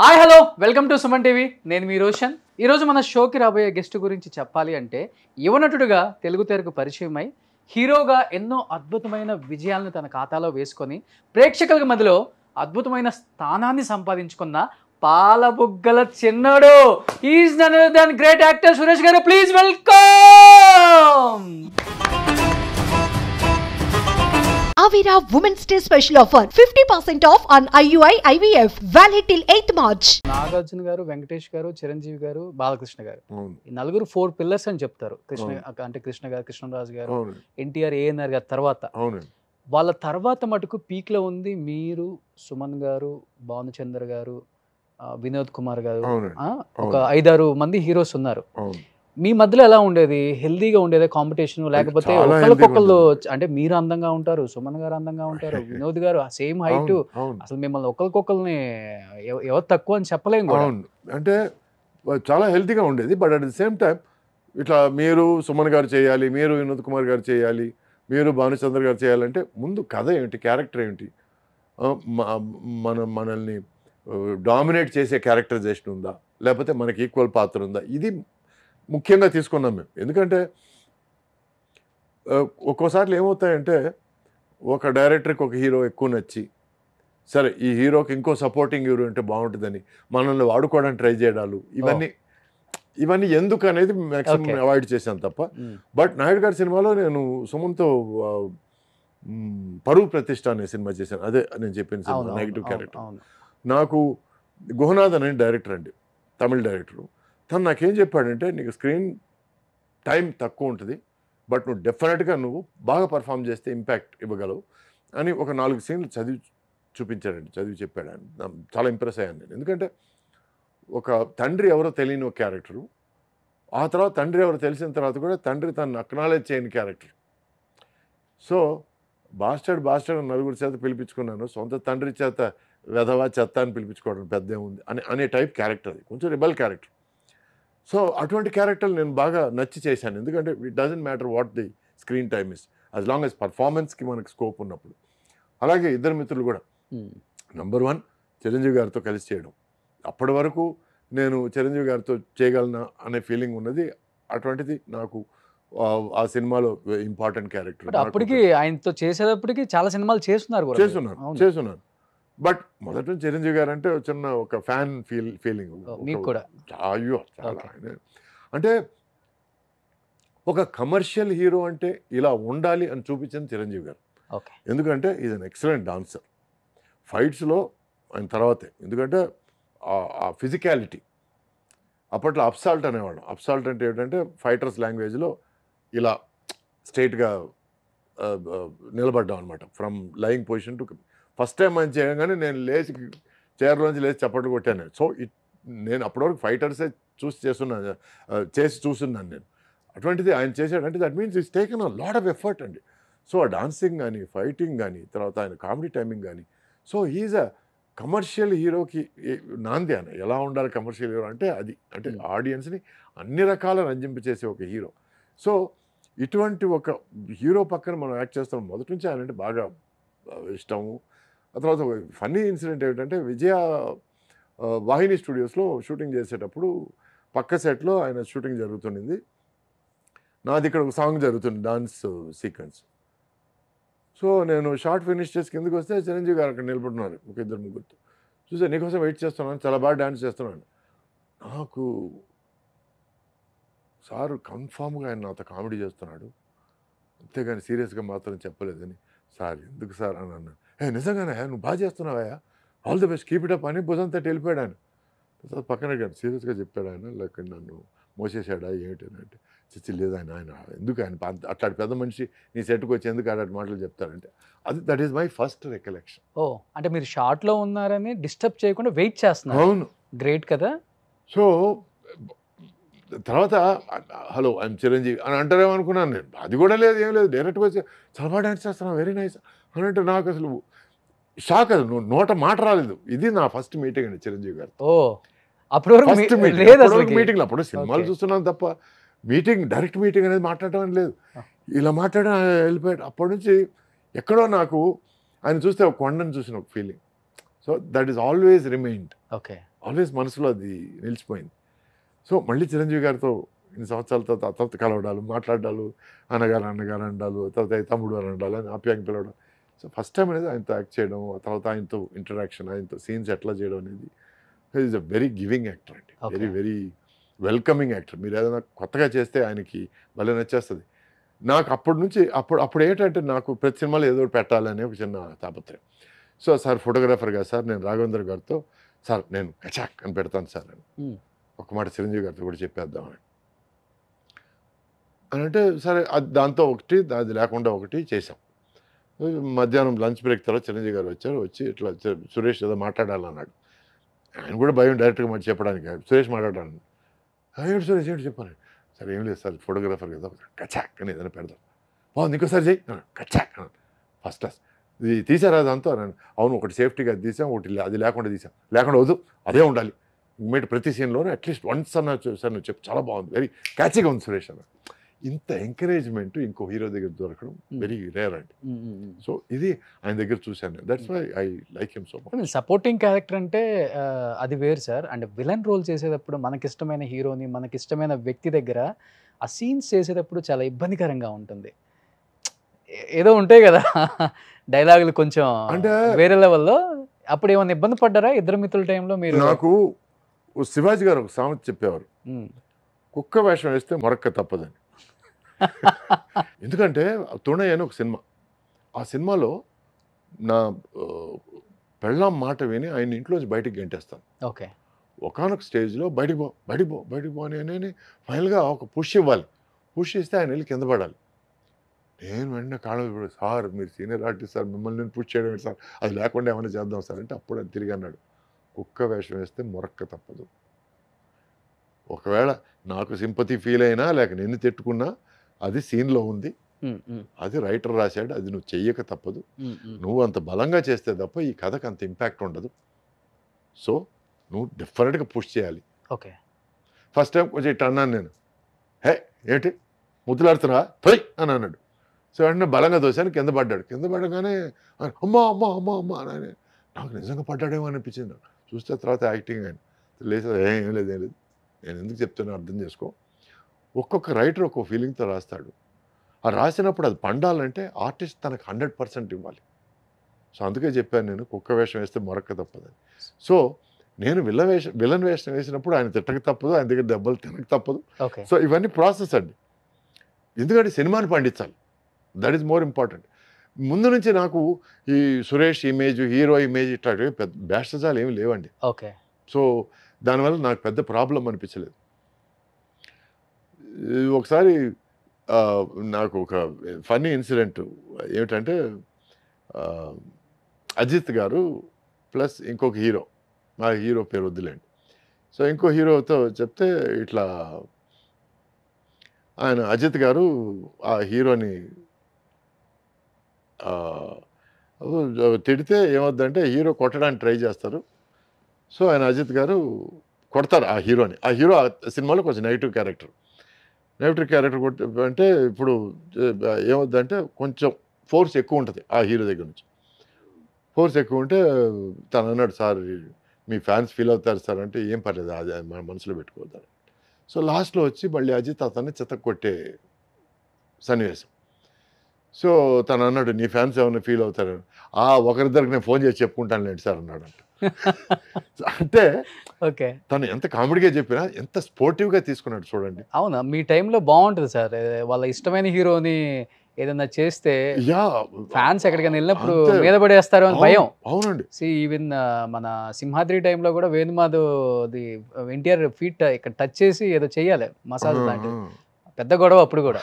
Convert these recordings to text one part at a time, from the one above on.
Hi hello welcome to Suman TV. నేను మీ రోషన్. ఈరోజు మన షోకి రాబోయే గెస్ట్ గురించి చెప్పాలి అంటే యువనటుడుగా తెలుగు తెరకు పరిచయమై హీరోగా ఎన్నో అద్భుతమైన విజయాలను తన ఖాతాలో వేసుకొని ప్రేక్షకుల మధ్యలో అద్భుతమైన స్థానాన్ని సంపాదించుకున్న పాలబుగ్గల చిన్నోడు is none other than great actor Suresh garu. Please welcome. Avira Women's Day special offer 50% off on IUI IVF valid till 8th March. Nagarjuna గారు, వెంకటేష్ గారు, చిరంజీవి గారు, బాలకృష్ణ గారు, ఈ నలుగురు 4 పిల్లర్స్ అని చెప్తారు. కృష్ణ గారు, కృష్ణరాజు గారు, ఎన్టీఆర్, ఏఎన్ఆర్ గారు తర్వాత వాళ్ళ తర్వాత మటుకు పీక్ లో ఉంది మీరు, సుమన్ గారు, భానుచంద్ర గారు, వినోద్ కుమార్ గారు, ఒక 5-6 మంది హీరోస్ ఉన్నారు. మీ మధ్యలో ఎలా ఉండేది? హెల్దీగా ఉండేదా కాంపిటీషన్? లేకపోతే ఒకళ్ళకొకళ్ళు అంటే మీరు అందంగా ఉంటారు, సుమన్ గారు అందంగా ఉంటారు, వినోద్ గారు సేమ్ హైట్, అసలు మిమ్మల్ని ఒకరికొకరిని ఎవరు తక్కువ అని చెప్పలేము కూడా. అంటే చాలా హెల్తీగా ఉండేది. But at the same time ఇట్లా మీరు సుమన్ గారు చేయాలి, మీరు వినోద్ కుమార్ గారు చేయాలి, మీరు భానుచంద్ర గారు చేయాలంటే ముందు కథ ఏమిటి, క్యారెక్టర్ ఏమిటి, మనల్ని డామినేట్ చేసే క్యారెక్టరైజేషన్ ఉందా, లేకపోతే మనకి ఈక్వల్ పాత్ర ఉందా, ఇది ముఖ్యంగా తీసుకున్నాం మేము. ఎందుకంటే ఒక్కోసార్లు ఏమవుతాయంటే ఒక డైరెక్టర్కి ఒక హీరో ఎక్కువ నచ్చి, సరే ఈ హీరోకి ఇంకో సపోర్టింగ్ హీరో అంటే బాగుంటుందని మనల్ని వాడుకోవడానికి ట్రై చేయడాలు, ఇవన్నీ ఎందుకు అనేది మ్యాక్సిమం అవాయిడ్ చేశాను తప్ప. బట్ నాయుడు గారి సినిమాలో నేను సుమన్తో పరువు ప్రతిష్ట అనే సినిమా చేశాను. అదే నేను చెప్పిన సినిమా నెగిటివ్ క్యారెక్టర్. నాకు గుహనాథ్ అనే డైరెక్టర్ అండి, తమిళ డైరెక్టరు. తను నాకేం చెప్పాడంటే, నీకు స్క్రీన్ టైం తక్కువ ఉంటుంది, బట్ నువ్వు డెఫినెట్గా నువ్వు బాగా పర్ఫామ్ చేస్తే ఇంపాక్ట్ ఇవ్వగలవు అని ఒక 4 సీన్లు చదివి చెప్పాడు ఆయన. చాలా ఇంప్రెస్ అయ్యాను నేను. ఎందుకంటే ఒక తండ్రి ఎవరో తెలియని ఒక క్యారెక్టరు, ఆ తర్వాత తండ్రి ఎవరో తెలిసిన తర్వాత కూడా తండ్రి తను అక్నాలెడ్జ్ చేయని క్యారెక్టర్. సో బాస్టర్డ్ నలుగురి చేత పిలిపించుకున్నాను, సొంత తండ్రి చేత వెధవా చెత్త అని పిలిపించుకోవడం పెద్ద ఏముంది అనే టైప్ క్యారెక్టర్. అది కొంచెం రిబల్ క్యారెక్టర్. సో అటువంటి క్యారెక్టర్లు నేను బాగా నచ్చి చేశాను. ఎందుకంటే it doesn't matter what the screen time is, as long as పర్ఫార్మెన్స్కి మనకు స్కోప్ ఉన్నప్పుడు. అలాగే ఇద్దరు మిత్రులు కూడా, నెంబర్ 1 చిరంజీవి గారితో కలిసి చేయడం. అప్పటి వరకు నేను చిరంజీవి గారితో చేయగలనా అనే ఫీలింగ్ ఉన్నది. అటువంటిది నాకు ఆ సినిమాలో ఇంపార్టెంట్ క్యారెక్టర్. అప్పటికి ఆయనతో చేసేటప్పటికి చాలా సినిమాలు చేస్తున్నాను. బట్ మొదట చిరంజీవి గారు అంటే చిన్న ఒక ఫ్యాన్ ఫీలింగ్ మీకు కూడా. అయ్యో చాలా. అంటే ఒక కమర్షియల్ హీరో అంటే ఇలా ఉండాలి అని చూపించింది చిరంజీవి గారు. ఎందుకంటే ఈజ్ అన్ ఎక్సలెంట్ డాన్సర్. ఫైట్స్లో ఆయన తర్వాతే. ఎందుకంటే ఆ ఫిజికాలిటీ, అప్పట్లో అప్సాల్ట్ అనేవాడు. అప్సాల్ట్ అంటే ఏంటంటే ఫైటర్స్ లాంగ్వేజ్లో ఇలా స్ట్రైట్గా నిలబడ్డాం అనమాట, from lying position to. First time ఆయన చేయగానే నేను చైర్లోంచి లేచి చప్పట్లు కొట్టాను. సో నేను అప్పటివరకు ఫైటర్సే చేసి చూస్తున్నాను నేను. అటువంటిది ఆయన చేశాడంటే that means it's taken a lot of effort అండి. సో ఆ డాన్సింగ్ కానీ, ఫైటింగ్ కానీ, తర్వాత ఆయన కామెడీ టైమింగ్ కానీ. సో హీఈస్ అ కమర్షియల్ హీరోకి నాంది. ఆయన ఎలా ఉండాలి కమర్షియల్ హీరో అంటే అది. అంటే ఆడియన్స్ని అన్ని రకాల రంజింపచేసే ఒక హీరో. సో ఇటువంటి ఒక హీరో పక్కన మనం యాక్ట్ చేస్తాం. మొదటి నుంచి ఆయన అంటే బాగా ఇష్టము. ఆ తర్వాత ఒక ఫన్నీ ఇన్సిడెంట్ ఏమిటంటే, విజయ వాహిని స్టూడియోస్లో షూటింగ్ చేసేటప్పుడు పక్క సెట్లో ఆయన షూటింగ్ జరుగుతుండింది. నాది ఇక్కడ ఒక సాంగ్ జరుగుతుంది, డాన్స్ సీక్వెన్స్. సో నేను షార్ట్ ఫినిష్ చేసి కిందకి వస్తే చిరంజీవి గారు అక్కడ నిలబడుతున్నారు ఒక 2-3 చూసా. నీకోసం వెయిట్ చేస్తున్నాను, చాలా బాగా డాన్స్ చేస్తున్నాను. నాకు సారు కన్ఫామ్గా ఆయన నాతో కామెడీ చేస్తున్నాడు, అంతేగాని సీరియస్గా మాత్రం చెప్పలేదని. సార్ ఎందుకు సార్ అని అన్నాను. నిజంగానే నువ్వు బాగా చేస్తున్నావా, all the best, keep it up అని భుజం తట్టి వెళ్ళిపోయాడు ఆయన. పక్కన సీరియస్గా చెప్పాడు ఆయన, లేక నన్ను మోసేసాడా ఏమిటి అంటే, చచ్చి లేదు ఆయన ఎందుకు ఆయన అట్లాంటి పెద్ద మనిషి నీ సెట్కి వచ్చి ఎందుకు అలాంటి మాటలు చెప్తారంటే, అది that is my first recollection. అంటే మీరు షార్ట్లో ఉన్నారని డిస్టర్బ్ చేయకుండా వెయిట్ చేస్తున్నారు. అవును, గ్రేట్ కదా. సో తర్వాత హలో ఐఎమ్ చిరంజీవి అని అంటారేమో అనుకున్నాను నేను. అది కూడా లేదు, ఏం లేదు, డైరెక్ట్గా వచ్చి చాలా బాగా డాన్స్ చేస్తున్నాను, వెరీ నైస్ అని అంటే నాకు అసలు షాక్. అది నోట మాట రాలేదు. ఇది నా ఫస్ట్ మీటింగ్ అండి చిరంజీవి గారు. First meeting. అప్పుడు సినిమాలు చూస్తున్నాను తప్ప డైరెక్ట్ మీటింగ్ అనేది మాట్లాడటం అని లేదు. ఇలా మాట్లాడడం వెళ్ళిపోయాడు. అప్పటి నుంచి ఎక్కడో నాకు ఆయన చూస్తే ఒక కొండను చూసిన ఒక feeling. So that is always remained. Always మనసులో అది నిలిచిపోయింది. సో మళ్ళీ చిరంజీవి గారితో ఇన్ని సంవత్సరాల తర్వాత కలవడాలు, మాట్లాడాలు, అన్నగారు అనడాలు, తర్వాత తమ్ముడు అని అనడాలు, అని ఆప్యాయంగా పిలవడం. సో ఫస్ట్ టైం అనేది ఆయనతో యాక్ట్ చేయడం, ఆ తర్వాత ఆయనతో ఇంటరాక్షన్, ఆయనతో సీన్స్ ఎట్లా చేయడం అనేది is a very giving actor అండి. Very welcoming actor. మీరు ఏదైనా కొత్తగా చేస్తే ఆయనకి భలే నచ్చేస్తుంది. నాకు అప్పటి నుంచి అప్పుడు ఏంటంటే నాకు ప్రతి సినిమాలో ఏదో ఒకటి పెట్టాలని ఒక చిన్న తాపత్రయం. సో సార్ ఫోటోగ్రాఫర్గా సార్ నేను రాఘవేంద్ర గారితో సార్ నేను కచాక్ అని పెడతాను సార్ అని ఒక మాట చిరంజీవి గారితో కూడా చెప్పేద్దామని అని అంటే సరే దాంతో ఒకటి అది లేకుండా ఒకటి చేసాం. మధ్యాహ్నం లంచ్ బ్రేక్ తర్వాత చిరంజీవి గారు వచ్చారు. వచ్చి ఇట్లా సురేష్ ఏదో మాట్లాడాలన్నాడు. ఆయన కూడా భయం డైరెక్ట్గా మాట చెప్పడానికి. సురేష్ మాట్లాడాను. ఏంటి సురేష్ ఏంటి చెప్పాను. సరే ఏం లేదు సార్ ఫోటోగ్రాఫర్ కదా కచాక్ అని ఏదైనా పెడదాం. బాగుంది ఇంకోసారి చెయ్యి కచాక్ అన్నాను. ఫస్ట్ క్లాస్ ఇది తీసారా దాంతో అన్నాను. అవును ఒకటి సేఫ్టీగా అది తీసాం, ఒకటి అది లేకుండా తీసాం. లేకుండా వద్దు అదే ఉండాలి ఇమ్మీడియట్ ప్రతి సీన్లోనే అట్లీస్ట్ వన్స్ అన్న సార్ నువ్వు చెప్పు చాలా బాగుంది వెరీ క్యాచీగా ఉంది సురేష్ అన్న. ఇంత ఎంకరేజ్మెంట్ ఇంకో హీరో దగ్గర దొరకడం వెరీ రేర్ అండి. సో ఇది ఆయన దగ్గర చూశాను. That's why I like him so much. Supporting character అంటే అది వేరు సార్. అండ్ విలన్ రోల్ చేసేటప్పుడు మనకిష్టమైన హీరోని మనకిష్టమైన వ్యక్తి దగ్గర ఆ సీన్స్ చేసేటప్పుడు చాలా ఇబ్బందికరంగా ఉంటుంది. ఏదో ఉంటాయి కదా డైలాగులు కొంచెం అంటే వేరే లెవెల్లో. అప్పుడు ఏమైనా ఇబ్బంది పడ్డారా ఇద్దరు మిత్రుల టైంలో మీరు? నాకు శివాజీ గారు ఒక సామెత చెప్పేవారు, కుక్క వేషం వేస్తే మొరక్క తప్పదని. ఎందుకంటే తుణయ్య అని ఒక సినిమా, ఆ సినిమాలో నా పెళ్ళాం మాట విని ఆయన ఇంట్లోంచి బయటికి గెంటేస్తాను. ఓకే. ఒకనొక స్టేజ్లో బయటికి పో అని ఫైనల్గా ఒక పుష్ ఇవ్వాలి. పుష్ ఇస్తే ఆయన వెళ్ళి కింద పడాలి. నేను వెంటనే కాళ్ళ సార్ మీరు సీనియర్ ఆర్టిస్ట్ సార్ మిమ్మల్ని నేను పుష్ చేయడం సార్ అది లేకుండా ఏమైనా చేద్దాం సార్ అంటే అప్పుడు అది తిరిగి అన్నాడు కుక్క వేషం వేస్తే మొరక్క తప్పదు. ఒకవేళ నాకు సింపతి ఫీల్ అయినా లేక నిన్ను తిట్టుకున్నా అది సీన్లో ఉంది, అది రైటర్ రాశాడు, అది నువ్వు చెయ్యక తప్పదు. నువ్వు అంత బలంగా చేస్తే తప్ప ఈ కథకు అంత ఇంపాక్ట్ ఉండదు. సో నువ్వు డెఫినెట్గా పుష్ చేయాలి. ఓకే. ఫస్ట్ టైం కొంచెం ఇట్లా అన్నాను నేను, హే ఏంటి ముద్దులాడుతున్నా పోయ్ అని అన్నాడు. సో వెంటనే బలంగా దోశాను, కింద పడ్డాడు. కింద పడగానే అమ్మా అమ్మా అమ్మా అమ్మా అని నాకు నిజంగా పడ్డాడేమో అనిపించింది. చూస్తే తర్వాత యాక్టింగ్ ఆయన లేదు ఏం లేదు నేను ఎందుకు చెప్తున్నా అర్థం చేసుకో. ఒక్కొక్క రైటర్ ఒక్కొక్క ఫీలింగ్తో రాస్తాడు. ఆ రాసినప్పుడు అది పండాలంటే ఆర్టిస్ట్ తనకు 100% ఇవ్వాలి. సో అందుకే చెప్పాను నేను కుక్క వేషం వేస్తే మొరక్క తప్పదని. సో నేను విలన్ వేషం వేసినప్పుడు ఆయన తిట్టక తప్పదు, ఆయన దగ్గర దెబ్బలు తినక తప్పదు. సో ఇవన్నీ ప్రాసెస్ అండి. ఎందుకంటే సినిమాని పండించాలి, దట్ ఈస్ మోర్ ఇంపార్టెంట్. ముందు నుంచి నాకు ఈ సురేష్ ఇమేజ్, హీరో ఇమేజ్ ఇట్లాంటివి పెద్ద బ్యాస్టజాలు ఏమి లేవండి. ఓకే. సో దానివల్ల నాకు పెద్ద ప్రాబ్లం అనిపించలేదు. ఒకసారి నాకు ఒక ఫన్నీ ఇన్సిడెంట్ ఏమిటంటే అజిత్ గారు ప్లస్ ఇంకొక హీరో, మా హీరో పేరు వద్దులేండి. సో ఇంకో హీరోతో చెప్తే ఇట్లా ఆయన అజిత్ గారు ఆ హీరోని తిడితే ఏమవుద్దంటే హీరో కొట్టడానికి ట్రై చేస్తారు. సో ఆయన అజిత్ గారు కొడతారు ఆ హీరోని. ఆ హీరో ఆ సినిమాలో కొంచెం నెగిటివ్ క్యారెక్టర్ అంటే ఇప్పుడు ఏమవుద్దంటే కొంచెం ఫోర్స్ ఎక్కువ ఉంటుంది ఆ హీరో దగ్గర నుంచి. ఫోర్స్ ఎక్కువ ఉంటే తను అన్నాడు, సార్ మీ ఫ్యాన్స్ ఫీల్ అవుతారు సార్ అంటే, ఏం పర్లేదు అది మన మనసులో పెట్టుకోవద్దారు. సో లాస్ట్లో వచ్చి మళ్ళీ అజిత్ అతన్ని చెత్త కొట్టే సన్నివేశం. సో తను అన్నాడు, నీ ఫ్యాన్స్ ఏమైనా ఫీల్ అవుతారు? ఒకరిద్దరికి నేను ఫోన్ చేసి చెప్పుకుంటాను లేండి సార్ అన్నాడు అంట. అంటే ఓకే, తను ఎంత కామెడీగా చెప్పినా ఎంత స్పోర్టివ్గా తీసుకున్నాడు చూడండి. అవునా, మీ టైంలో బాగుంటుంది సార్. వాళ్ళ ఇష్టమైన హీరోని ఏదన్నా చేస్తే ఫ్యాన్స్ ఎక్కడికైనా వెళ్ళినప్పుడు మీద పడేస్తారు అని భయం. అవునండి. ఈవెన్ మన సింహాద్రి టైంలో కూడా వేణుమాధవ్ ఎన్టీఆర్ ఫీట్ ఇక్కడ టచ్ చేసి ఏదో చెయ్యాలి మసాజ్ లాంటిది, పెద్ద గొడవ అప్పుడు కూడా.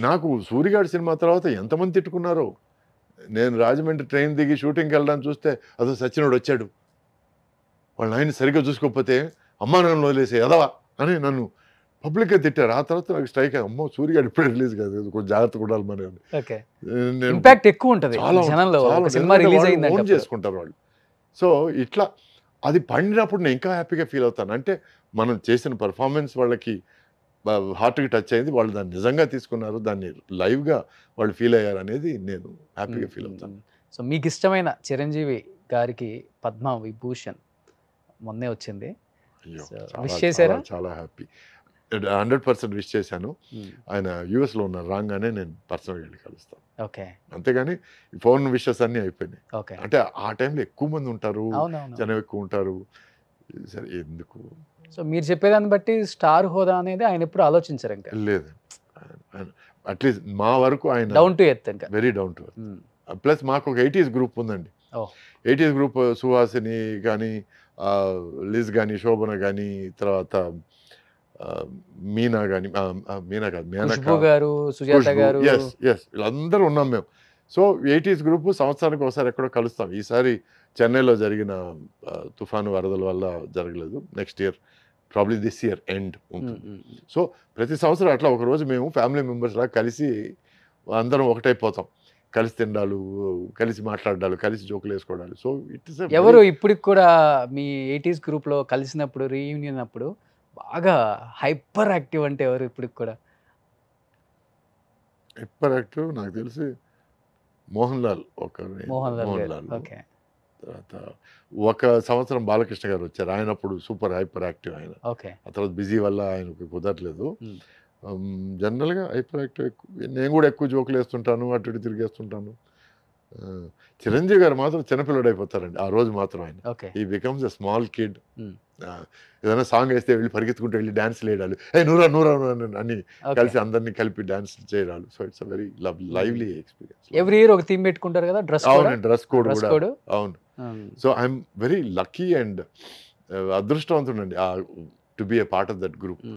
నాకు సూరిగాడి సినిమా తర్వాత ఎంతమంది తిట్టుకున్నారో. నేను రాజమండ్రి ట్రైన్ దిగి షూటింగ్కి వెళ్ళడానికి చూస్తే అదో సచ్చినోడు వచ్చాడు, వాళ్ళ ఆయన సరిగ్గా చూసుకోకపోతే అమ్మా నన్ను వదిలేసే ఎదవా అని నన్ను పబ్లిక్గా తిట్టారు. ఆ తర్వాత నాకు స్ట్రైక్ అయ్యి, అమ్మో సూరిగాడు ఇప్పుడే రిలీజ్ కాదు, కొంచెం జాగ్రత్తగా ఉండాలి మన ఇంపాక్ట్ ఎక్కువ ఉంటుంది ఓన్ చేసుకుంటారు వాళ్ళు. సో ఇట్లా అది పండినప్పుడు నేను ఇంకా హ్యాపీగా ఫీల్ అవుతాను. అంటే మనం చేసిన పర్ఫార్మెన్స్ వాళ్ళకి హార్ట్కి టచ్ అయింది, వాళ్ళు దాన్ని నిజంగా తీసుకున్నారు, దాన్ని లైవ్గా వాళ్ళు ఫీల్ అయ్యారు అనేది నేను హ్యాపీగా ఫీల్ అవుతాను. సో మీకు ఇష్టమైన చిరంజీవి గారికి పద్మ విభూషణ్ మొన్నే వచ్చింది. అయ్యో So, చాలా wish చేశారా? చాలా చాలా హ్యాపీ. 100% విష్ చేశాను. ఆయన యూఎస్లో ఉన్నారు, రాగానే నేను పర్సనల్గా వెళ్ళి కలుస్తాను. ఓకే అంతేగాని ఫోన్ విషెస్ అన్నీ అయిపోయినాయి. ఓకే అంటే ఆ టైంలో ఎక్కువ మంది ఉంటారు, అవునవును. జనం ఎక్కువ ఉంటారు, సరే ఎందుకు సో మీరు చెప్పేదాన్ని బట్టి స్టార్ హోదా అనేది ఆయన ఎప్పుడు ఆలోచించారు, ఇంకా లేదు. అట్లీస్ట్ మా వరకు ఆయన డౌన్ టు ఎర్త్ ఇంకా. Very down to earth. Plus మాకు ఒక 80s గ్రూప్ ఉందండి. 80s గ్రూప్ సుహాసిని కానీ, లిజ్ కానీ, శోభన కానీ, తర్వాత మీనా కానీ, మీనా కాదు ఖుష్బూ గారు, సుజాత గారు, ఎస్ వీళ్ళందరూ ఉన్నాం మేము. సో 80s గ్రూప్ సంవత్సరానికి ఒకసారి ఎక్కడో కలుస్తాం. ఈసారి చెన్నైలో జరిగిన తుఫాను వరదల వల్ల జరగలేదు. Next year probably this year end ఉంటుంది. సో ప్రతి సంవత్సరం అట్లా ఒకరోజు మేము ఫ్యామిలీ మెంబర్స్ లాగా కలిసి అందరం ఒకటైపోతాం, కలిసి తినడాలు, కలిసి మాట్లాడాలు, కలిసి జోకులు వేసుకోవడాలు. సో ఇట్ ఇస్ ఎవరు ఇప్పటికి కూడా మీ 80s గ్రూప్ లో కలిసినప్పుడు, రీయూనియన్ అప్పుడు బాగా హైపర్ యాక్టివ్ అంటే ఎవరు ఇప్పటికి కూడా? హైపర్ యాక్టివ్ నాకు తెలిసి మోహన్ లాల్ మోహన్ లాల్ గారు. లాల్. ఓకే తర్వాత ఒక సంవత్సరం బాలకృష్ణ గారు వచ్చారు, ఆయన అప్పుడు సూపర్ హైపర్ యాక్టివ్ ఆయన. ఓకే ఆ తర్వాత బిజీ వల్ల ఆయనకు కుదరట్లేదు. జనరల్గా హైపర్ యాక్టివ్ ఎక్కువ. నేను కూడా ఎక్కువ జోకులు వేస్తుంటాను, అటు ఇటు తిరిగేస్తుంటాను. చిరంజీవి గారు మాత్రం చిన్నపిల్లడు అయిపోతారండి ఆ రోజు మాత్రం. ఆయన ఓకే ఈ బికమ్స్ ఎ స్మాల్ కిడ్. ఏదైనా సాంగ్ వేస్తే వెళ్ళి పరిగెత్తుకుంటూ వెళ్ళి డాన్స్ వేయడాలు, నూరా నూరా అని కలిసి అందరినీ కలిపి డాన్స్ చేయడాలు. So it's a very lively experience. Every year ఒక థీమ్ పెట్టుకుంటారు కదా, డ్రెస్ అవునండి, డ్రెస్ కోడ్ డ్రెస్ కూడా. కోడ్. అవును. So I'm very lucky and అదృష్టవంతుడండి to be a part of that group.